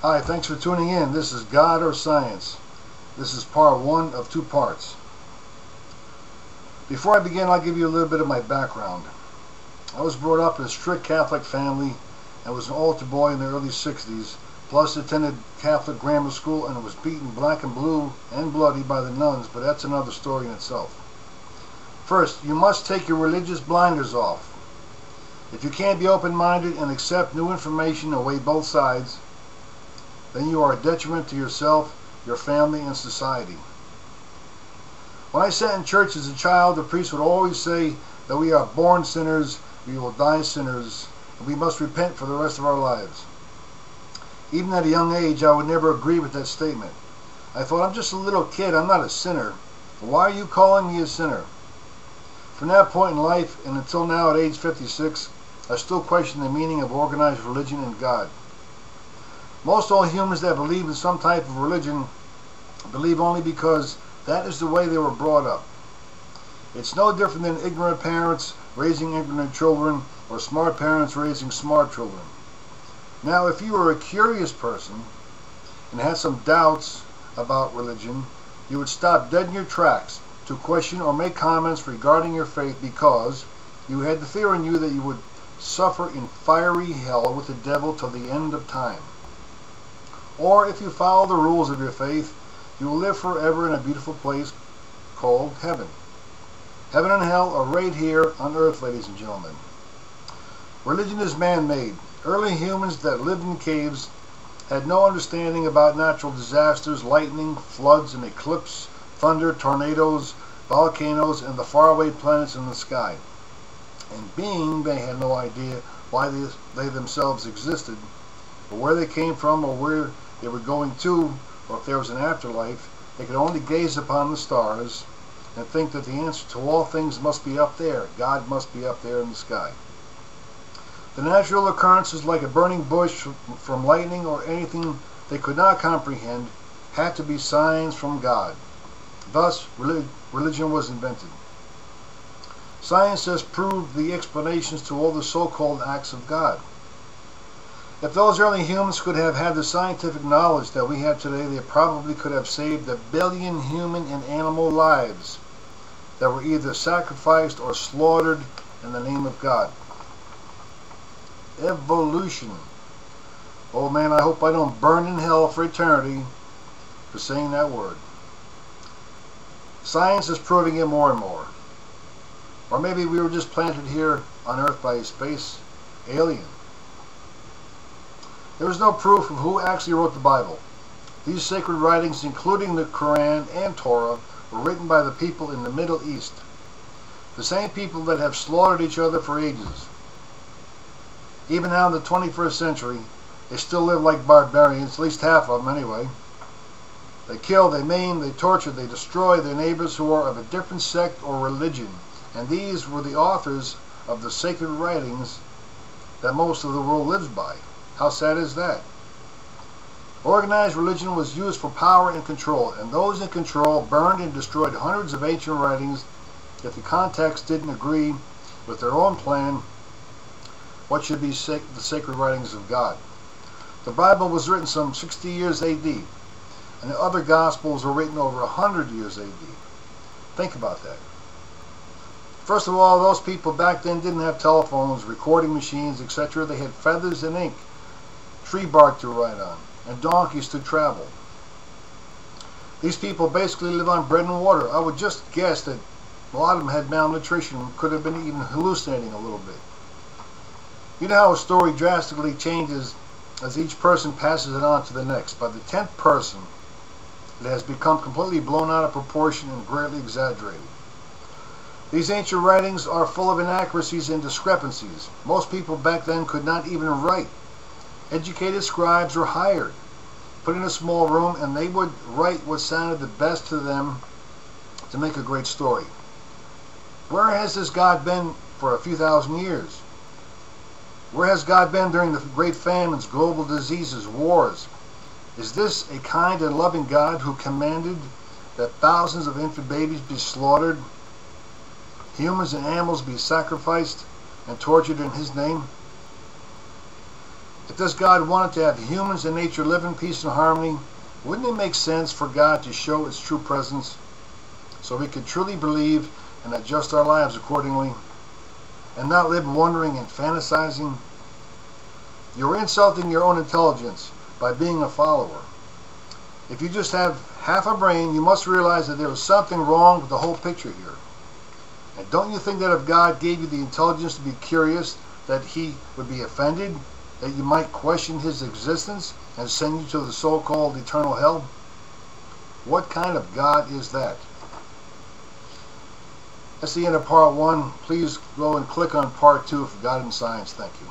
Hi, thanks for tuning in. This is God or Science. This is part one of 2 parts. Before I begin, I'll give you a little bit of my background. I was brought up in a strict Catholic family and was an altar boy in the early 60s, plus attended Catholic grammar school and was beaten black and blue and bloody by the nuns, but that's another story in itself. First, you must take your religious blinders off. If you can't be open-minded and accept new information and weigh both sides, then you are a detriment to yourself, your family, and society. When I sat in church as a child, the priest would always say that we are born sinners, we will die sinners, and we must repent for the rest of our lives. Even at a young age, I would never agree with that statement. I thought, I'm just a little kid, I'm not a sinner. Why are you calling me a sinner? From that point in life, and until now at age 56, I still question the meaning of organized religion and God. Most all humans that believe in some type of religion believe only because that is the way they were brought up. It's no different than ignorant parents raising ignorant children or smart parents raising smart children. Now, if you were a curious person and had some doubts about religion, you would stop dead in your tracks to question or make comments regarding your faith because you had the fear in you that you would suffer in fiery hell with the devil till the end of time. Or if you follow the rules of your faith, you will live forever in a beautiful place called heaven. Heaven and hell are right here on earth, ladies and gentlemen. Religion is man-made. Early humans that lived in caves had no understanding about natural disasters, lightning, floods, and eclipse, thunder, tornadoes, volcanoes, and the faraway planets in the sky. And being they had no idea why they themselves existed, or where they came from, or where they were going to, or if there was an afterlife, they could only gaze upon the stars and think that the answer to all things must be up there. God must be up there in the sky. The natural occurrences like a burning bush from lightning or anything they could not comprehend had to be signs from God. Thus, religion was invented. Science has proved the explanations to all the so-called acts of God. If those early humans could have had the scientific knowledge that we have today, they probably could have saved 1 billion human and animal lives that were either sacrificed or slaughtered in the name of God. Evolution. Oh man, I hope I don't burn in hell for eternity for saying that word. Science is proving it more and more. Or maybe we were just planted here on Earth by a space alien. There is no proof of who actually wrote the Bible. These sacred writings, including the Quran and Torah, were written by the people in the Middle East. The same people that have slaughtered each other for ages. Even now in the 21st century, they still live like barbarians, at least half of them anyway. They kill, they maim, they torture, they destroy their neighbors who are of a different sect or religion. And these were the authors of the sacred writings that most of the world lives by. How sad is that? Organized religion was used for power and control, and those in control burned and destroyed hundreds of ancient writings if the context didn't agree with their own plan what should be the sacred writings of God. The Bible was written some 60 years AD, and the other Gospels were written over 100 years AD. Think about that. First of all, those people back then didn't have telephones, recording machines, etc. They had feathers and ink, tree bark to write on, and donkeys to travel. These people basically live on bread and water. I would just guess that a lot of them had malnutrition, could have been even hallucinating a little bit. You know how a story drastically changes as each person passes it on to the next. By the 10th person, it has become completely blown out of proportion and greatly exaggerated. These ancient writings are full of inaccuracies and discrepancies. Most people back then could not even write. Educated scribes were hired, put in a small room, and they would write what sounded the best to them to make a great story. Where has this God been for a few thousand years? Where has God been during the great famines, global diseases, wars? Is this a kind and loving God who commanded that thousands of infant babies be slaughtered, humans and animals be sacrificed and tortured in His name? If this God wanted to have humans and nature live in peace and harmony, wouldn't it make sense for God to show its true presence so we could truly believe and adjust our lives accordingly and not live wondering and fantasizing? You're insulting your own intelligence by being a follower. If you just have half a brain, you must realize that there is something wrong with the whole picture here. And don't you think that if God gave you the intelligence to be curious, that He would be offended that you might question His existence and send you to the so-called eternal hell? What kind of God is that? That's the end of part 1. Please go and click on part 2 for God and Science. Thank you.